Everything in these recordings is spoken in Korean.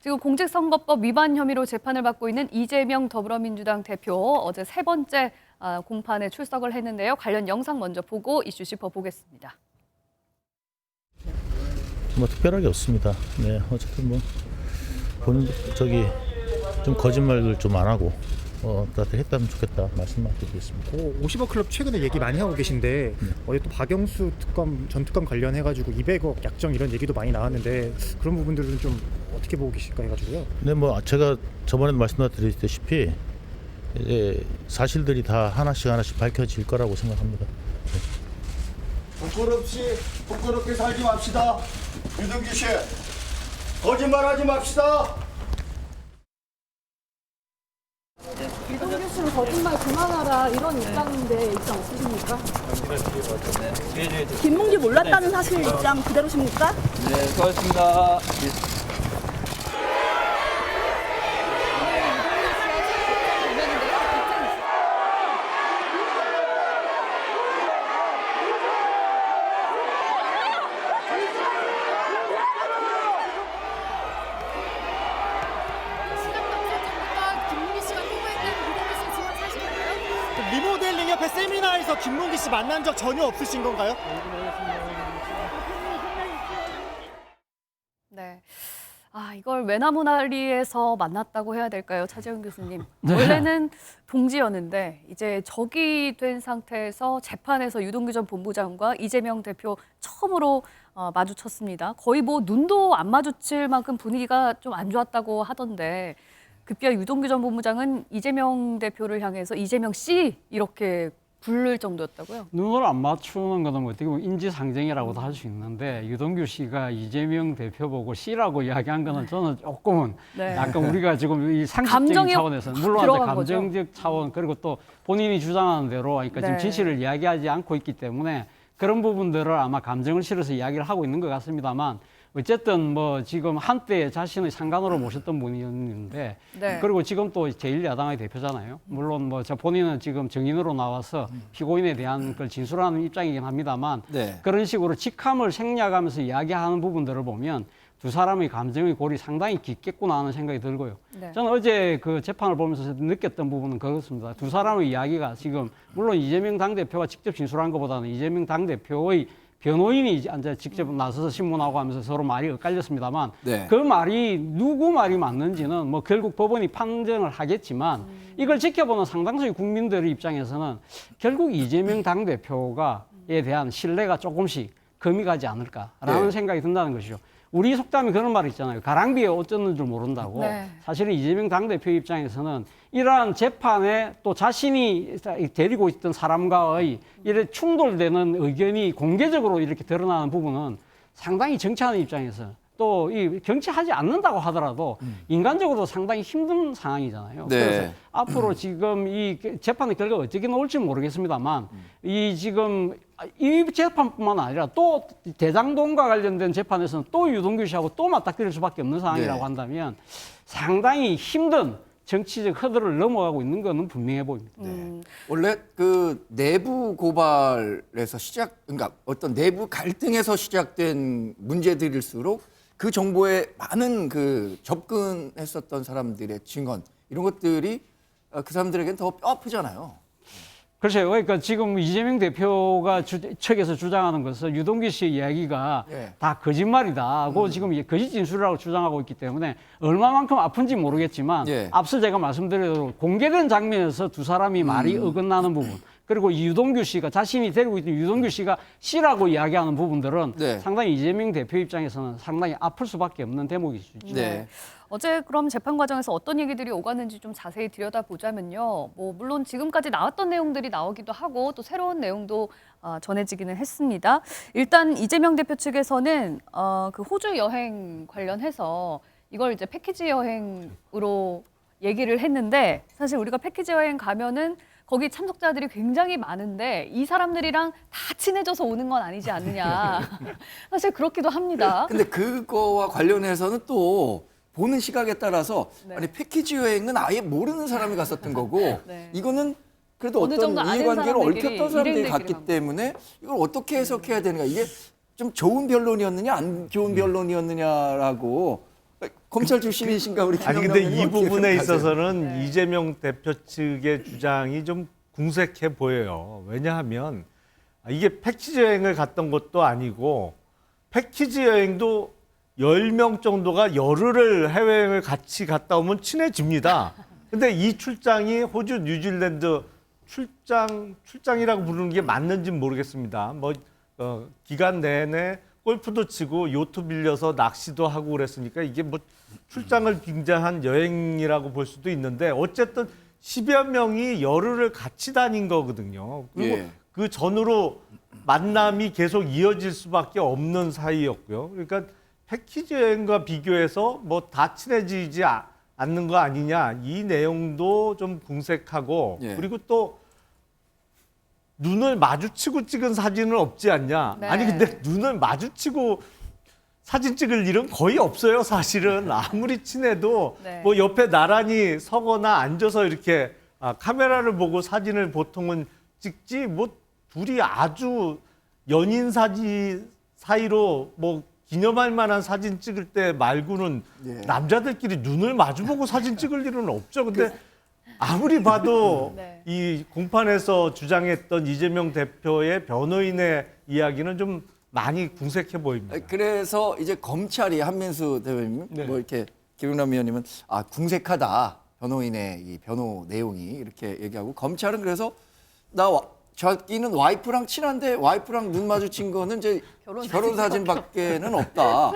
지금 공직선거법 위반 혐의로 재판을 받고 있는 이재명 더불어민주당 대표 어제 세 번째 공판에 출석을 했는데요. 관련 영상 먼저 보고 이슈 짚어보겠습니다. 뭐 특별하게 없습니다. 네, 어쨌든 뭐 본인 좀 거짓말을 좀 안 하고 나한테 했다면 좋겠다 말씀만 드리겠습니다. 50억 클럽 최근에 얘기 많이 하고 계신데 어제 또 박영수 전 특검 관련해가지고 200억 약정 이런 얘기도 많이 나왔는데 그런 부분들은 좀 어떻게 보고 계실까 해가지고요. 네, 뭐 제가 저번에도 말씀드렸다시피 사실들이 다 하나씩 밝혀질 거라고 생각합니다. 부끄럽게 살지 맙시다. 유동규 씨, 거짓말하지 맙시다. 유동규 씨는 거짓말 그만하라 이런 입장인데 입장 없으십니까? 김문기 몰랐다는 사실 입장 그대로십니까? 네, 수고하셨습니다. 리모델링 협회 세미나에서 김문기 씨 만난 적 전혀 없으신 건가요? 네. 이걸 외나무나리에서 만났다고 해야 될까요? 차재훈 교수님. 원래는 동지였는데 이제 적이 된 상태에서 재판에서 유동규 전 본부장과 이재명 대표 처음으로 마주쳤습니다. 거의 뭐 눈도 안 마주칠 만큼 분위기가 좀 안 좋았다고 하던데 급기야 유동규 전 본부장은 이재명 대표를 향해서 이재명 씨 이렇게 부를 정도였다고요? 눈을 안 맞추는 거는 어떻게 보면 인지상정이라고도 할 수 있는데 유동규 씨가 이재명 대표 보고 씨라고 이야기한 거는 저는 조금은 약간 우리가 지금 이 상식적인 차원에서 물론 이제 감정적 차원 그리고 또 본인이 주장하는 대로 그러니까 지금 진실을 이야기하지 않고 있기 때문에 그런 부분들을 아마 감정을 실어서 이야기를 하고 있는 것 같습니다만 어쨌든 뭐 지금 한때 자신의 상관으로 모셨던 분이었는데 그리고 지금 또 제1야당의 대표잖아요. 물론 뭐 본인은 지금 증인으로 나와서 피고인에 대한 걸 진술하는 입장이긴 합니다만 그런 식으로 직함을 생략하면서 이야기하는 부분들을 보면 두 사람의 감정의 골이 상당히 깊겠구나 하는 생각이 들고요. 저는 어제 그 재판을 보면서 느꼈던 부분은 그렇습니다. 두 사람의 이야기가 지금 물론 이재명 당대표가 직접 진술한 것보다는 이재명 당대표의 변호인이 이제 직접 나서서 신문하고 하면서 서로 말이 엇갈렸습니다만 그 말이 누구 말이 맞는지는 뭐 결국 법원이 판정을 하겠지만 이걸 지켜보는 상당수의 국민들의 입장에서는 결국 이재명 당대표가에 대한 신뢰가 조금씩 금이 가지 않을까라는 생각이 든다는 것이죠. 우리 속담에 그런 말이 있잖아요. 가랑비에 옷 젖는 줄 모른다고. 사실은 이재명 당대표 입장에서는 이러한 재판에 또 자신이 데리고 있던 사람과의 이렇게 충돌되는 의견이 공개적으로 이렇게 드러나는 부분은 상당히 정치하는 입장에서 또 이 정치하지 않는다고 하더라도 인간적으로 상당히 힘든 상황이잖아요. 그래서 앞으로 지금 이 재판의 결과가 어떻게 나올지 모르겠습니다만 이 지금 이 재판뿐만 아니라 또 대장동과 관련된 재판에서는 또 유동규 씨하고 또 맞닥뜨릴 수밖에 없는 상황이라고 한다면 상당히 힘든 정치적 허들을 넘어가고 있는 것은 분명해 보입니다. 원래 그 내부 고발에서 그러니까 어떤 내부 갈등에서 시작된 문제들일수록 그 정보에 많은 그 접근했었던 사람들의 증언 이런 것들이 그 사람들에게는 더 뼈아프잖아요. 글쎄요. 그러니까 지금 이재명 대표가 측에서 주장하는 것은 유동규 씨의 이야기가 다 거짓말이다고 지금 거짓 진술이라고 주장하고 있기 때문에 얼마만큼 아픈지 모르겠지만 앞서 제가 말씀드린 대로 공개된 장면에서 두 사람이 말이 어긋나는 부분 그리고 유동규 씨가 자신이 데리고 있던 유동규 씨가 씨라고 이야기하는 부분들은 상당히 이재명 대표 입장에서는 상당히 아플 수밖에 없는 대목일 수 있죠. 어제 그럼 재판 과정에서 어떤 얘기들이 오갔는지 좀 자세히 들여다보자면요. 뭐 물론 지금까지 나왔던 내용들이 나오기도 하고 또 새로운 내용도 전해지기는 했습니다. 일단 이재명 대표 측에서는 그 호주 여행 관련해서 이걸 이제 패키지 여행으로 얘기를 했는데 사실 우리가 패키지 여행 가면은 거기 참석자들이 굉장히 많은데 이 사람들이랑 다 친해져서 오는 건 아니지 않느냐. 사실 그렇기도 합니다. 근데 그거와 관련해서는 또 보는 시각에 따라서 아니 패키지 여행은 아예 모르는 사람이 갔었던 거고 이거는 그래도 어떤 이해관계를 얽혔던 사람들이 갔기 때문에 이걸 어떻게 해석해야 되는가 이게 좀 좋은 변론이었느냐 안 좋은 변론이었느냐라고 검찰 출신이신가 우리 아니 김영남 근데 의원님 이 어떻게 부분에 평가하세요? 있어서는 이재명 대표 측의 주장이 좀 궁색해 보여요. 왜냐하면 이게 패키지 여행을 갔던 것도 아니고 패키지 여행도 10명 정도가 열흘을 해외여행을 같이 갔다 오면 친해집니다. 근데 이 출장이 호주, 뉴질랜드 출장이라고 부르는 게 맞는지는 모르겠습니다. 기간 내내 골프도 치고 요트 빌려서 낚시도 하고 그랬으니까 이게 뭐 출장을 빙자한 여행이라고 볼 수도 있는데 어쨌든 10여 명이 열흘을 같이 다닌 거거든요. 그리고 예. 그 전후로 만남이 계속 이어질 수밖에 없는 사이였고요. 그러니까 패키지 여행과 비교해서 뭐 다 친해지지 않는 거 아니냐 이 내용도 좀 궁색하고 예. 그리고 또 눈을 마주치고 찍은 사진은 없지 않냐. 네. 아니 근데 눈을 마주치고 사진 찍을 일은 거의 없어요. 사실은 아무리 친해도 네. 뭐 옆에 나란히 서거나 앉아서 이렇게 카메라를 보고 사진을 보통은 찍지 뭐 둘이 아주 연인 사진 사이로 뭐 기념할 만한 사진 찍을 때 말고는 예. 남자들끼리 눈을 마주보고 사진 찍을 일은 없죠. 근데 아무리 봐도 네. 이 공판에서 주장했던 이재명 대표의 변호인의 이야기는 좀 많이 궁색해 보입니다. 그래서 이제 검찰이 한민수 대표님 네. 뭐 이렇게 김영남 의원님은 궁색하다 변호인의 이 변호 내용이 이렇게 얘기하고 검찰은 그래서 자기는 와이프랑 친한데 와이프랑 눈 마주친 거는 이제 결혼 사진밖에는 없다.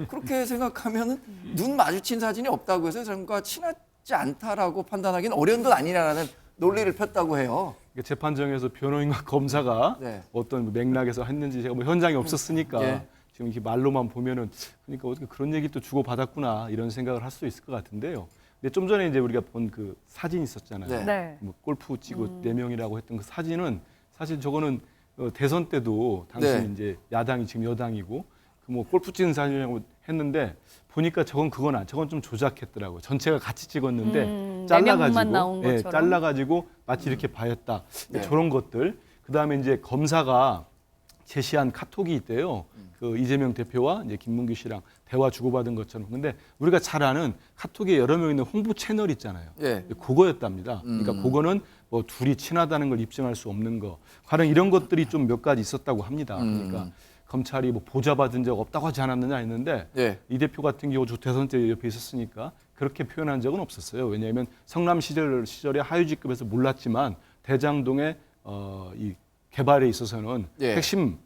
그렇게 생각하면은 눈 마주친 사진이 없다고 해서 사람과 친하지 않다라고 판단하기는 어려운 건 아니라는 논리를 폈다고 해요. 재판정에서 변호인과 검사가 네. 어떤 맥락에서 했는지 제가 뭐 현장에 없었으니까 예. 지금 이렇게 말로만 보면은 그러니까 어떻게 그런 얘기 또 주고 받았구나 이런 생각을 할 수 있을 것 같은데요. 근데 좀 전에 이제 우리가 본 그 사진 있었잖아요. 네. 네. 뭐 골프 치고 4명이라고 했던 그 사진은 사실 저거는 대선 때도 당시 네. 이제 야당이 지금 여당이고 그 뭐 골프 찍는 사진이라고 했는데 보니까 저건 좀 조작했더라고요. 전체가 같이 찍었는데 네 명만 나온 잘라가지고 것처럼. 잘라가지고 마치 이렇게 봐였다. 네. 저런 것들. 그다음에 이제 검사가 제시한 카톡이 있대요. 그 이재명 대표와 이제 김문규 씨랑 대화 주고받은 것처럼. 근데 우리가 잘 아는 카톡에 여러 명 있는 홍보 채널 있잖아요. 예. 그거였답니다. 그러니까 그거는 뭐 둘이 친하다는 걸 입증할 수 없는 거. 가령 이런 것들이 좀 몇 가지 있었다고 합니다. 그러니까 검찰이 뭐 보좌 받은 적 없다고 하지 않았느냐 했는데 예. 이 대표 같은 경우 저 대선 때 옆에 있었으니까 그렇게 표현한 적은 없었어요. 왜냐하면 성남 시절에 하유직급에서 몰랐지만 대장동의 이 개발에 있어서는 예. 핵심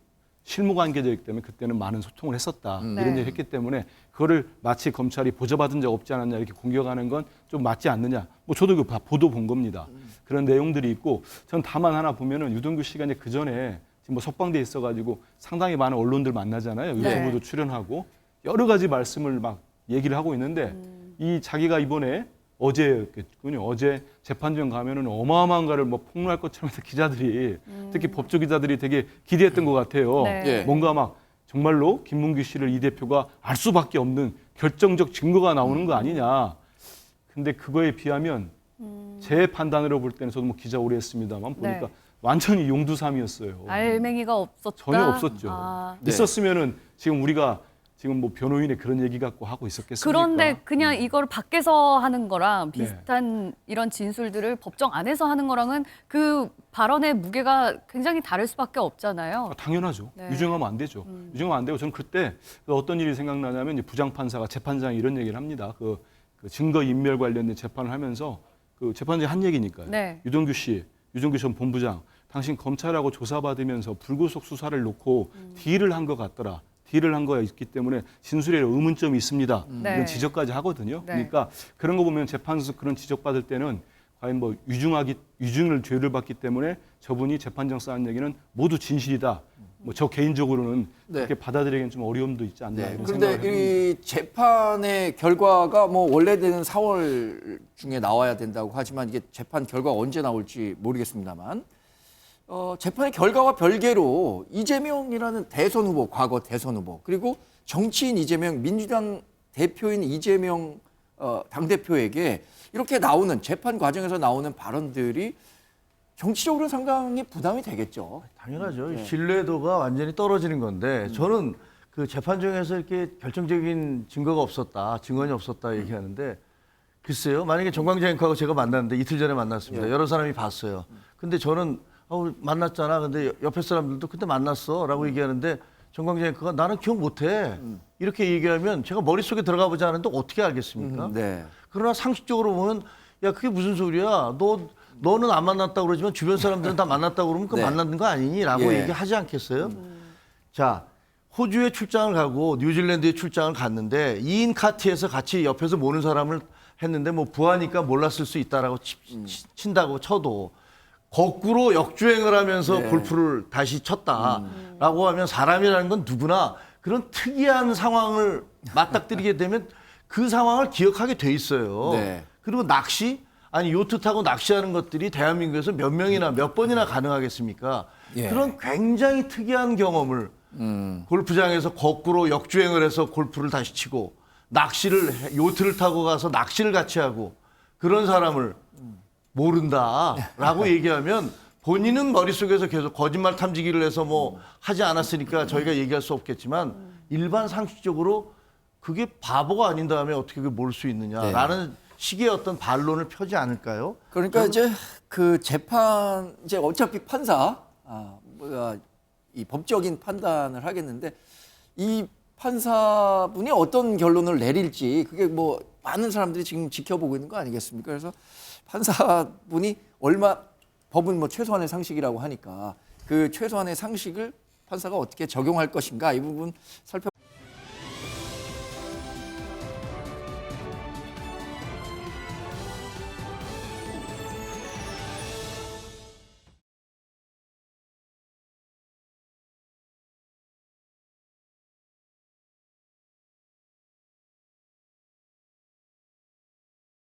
실무 관계자이기 때문에 그때는 많은 소통을 했었다. 네. 이런 얘기 했기 때문에 그거를 마치 검찰이 보좌받은 적 없지 않았냐 이렇게 공격하는 건 좀 맞지 않느냐. 뭐 저도 그 보도 본 겁니다. 그런 내용들이 있고 전 다만 하나 보면은 유동규 씨가 이제 그 전에 지금 뭐 석방돼 있어가지고 상당히 많은 언론들 만나잖아요. 네. 유튜브도 출연하고 여러 가지 말씀을 막 얘기를 하고 있는데 이 자기가 이번에 어제였군요. 어제 재판정 가면은 어마어마한 거를 뭐 폭로할 것처럼 해서 기자들이 특히 법조 기자들이 되게 기대했던 것 같아요. 네. 예. 뭔가 막 정말로 김문규 씨를 이 대표가 알 수밖에 없는 결정적 증거가 나오는 거 아니냐. 근데 그거에 비하면 제 판단으로 볼 때는 저도 뭐 기자 오래 했습니다만 보니까 네. 완전히 용두삼이었어요. 알맹이가 없었다. 전혀 없었죠. 네. 있었으면은 지금 우리가 지금 뭐 변호인의 그런 얘기 갖고 하고 있었겠습니까? 그런데 그냥 이걸 밖에서 하는 거랑 비슷한 이런 진술들을 법정 안에서 하는 거랑은 그 발언의 무게가 굉장히 다를 수밖에 없잖아요. 당연하죠. 네. 유증하면 안 되죠. 유증하면 안 되고 저는 그때 어떤 일이 생각나냐면 이제 부장판사가 재판장에 이런 얘기를 합니다. 그 증거 인멸 관련된 재판을 하면서 그 재판장이 한 얘기니까요. 네. 유동규 전 본부장, 당신 검찰하고 조사받으면서 불구속 수사를 놓고 딜을 한 것 같더라. 딜을 한 거가 있기 때문에 진술에 의문점이 있습니다. 네. 이런 지적까지 하거든요. 네. 그러니까 그런 거 보면 재판에서 그런 지적받을 때는 과연 뭐 유증을 죄를 받기 때문에 저분이 재판장 쌓은 얘기는 모두 진실이다. 뭐 저 개인적으로는 네. 그렇게 받아들이기는 좀 어려움도 있지 않나 네. 이런 생각을 그런데 해봅니다. 이 재판의 결과가 뭐 원래대는 4월 중에 나와야 된다고 하지만 이게 재판 결과가 언제 나올지 모르겠습니다만 재판의 결과와 별개로 이재명이라는 대선 후보, 과거 대선 후보 그리고 정치인 이재명, 민주당 대표인 이재명 당대표에게 이렇게 나오는 재판 과정에서 나오는 발언들이 정치적으로는 상당히 부담이 되겠죠. 당연하죠. 네. 신뢰도가 완전히 떨어지는 건데 저는 그 재판 중에서 이렇게 결정적인 증거가 없었다, 증언이 없었다 얘기하는데 글쎄요. 만약에 정광재 앵커하고 제가 만났는데 이틀 전에 만났습니다. 여러 사람이 봤어요. 근데 저는 만났잖아. 근데 옆에 사람들도 그때 만났어라고 얘기하는데 정광재 앵커가 나는 기억 못해. 이렇게 얘기하면 제가 머릿속에 들어가 보지 않은데 어떻게 알겠습니까? 네. 그러나 상식적으로 보면 야 그게 무슨 소리야. 너는 안 만났다고 그러지만 주변 사람들은 다 만났다고 그러면 그 네. 만났는 거 아니니? 라고 예. 얘기하지 않겠어요? 자, 호주에 출장을 가고 뉴질랜드에 출장을 갔는데 2인 카트에서 같이 옆에서 모는 사람을 했는데 뭐 부하니까 몰랐을 수 있다라고 친다고 쳐도 거꾸로 역주행을 하면서 네. 골프를 다시 쳤다라고 하면 사람이라는 건 누구나 그런 특이한 상황을 맞닥뜨리게 되면 그 상황을 기억하게 돼 있어요. 네. 그리고 낚시? 아니 요트 타고 낚시하는 것들이 대한민국에서 몇 명이나 몇 번이나 가능하겠습니까? 예. 그런 굉장히 특이한 경험을 골프장에서 거꾸로 역주행을 해서 골프를 다시 치고 요트를 타고 가서 낚시를 같이 하고 그런 사람을 모른다라고 얘기하면 본인은 머릿속에서 계속 거짓말 탐지기를 해서 뭐 하지 않았으니까 저희가 얘기할 수 없겠지만 일반 상식적으로 그게 바보가 아닌 다음에 어떻게 그걸 모를 수 있느냐라는 식의 어떤 반론을 펴지 않을까요? 그러니까 이제 그 재판 이제 어차피 판사 이 법적인 판단을 하겠는데 이 판사분이 어떤 결론을 내릴지 그게 뭐 많은 사람들이 지금 지켜보고 있는 거 아니겠습니까? 그래서 판사분이 법은 뭐 최소한의 상식이라고 하니까 그 최소한의 상식을 판사가 어떻게 적용할 것인가 이 부분 살펴.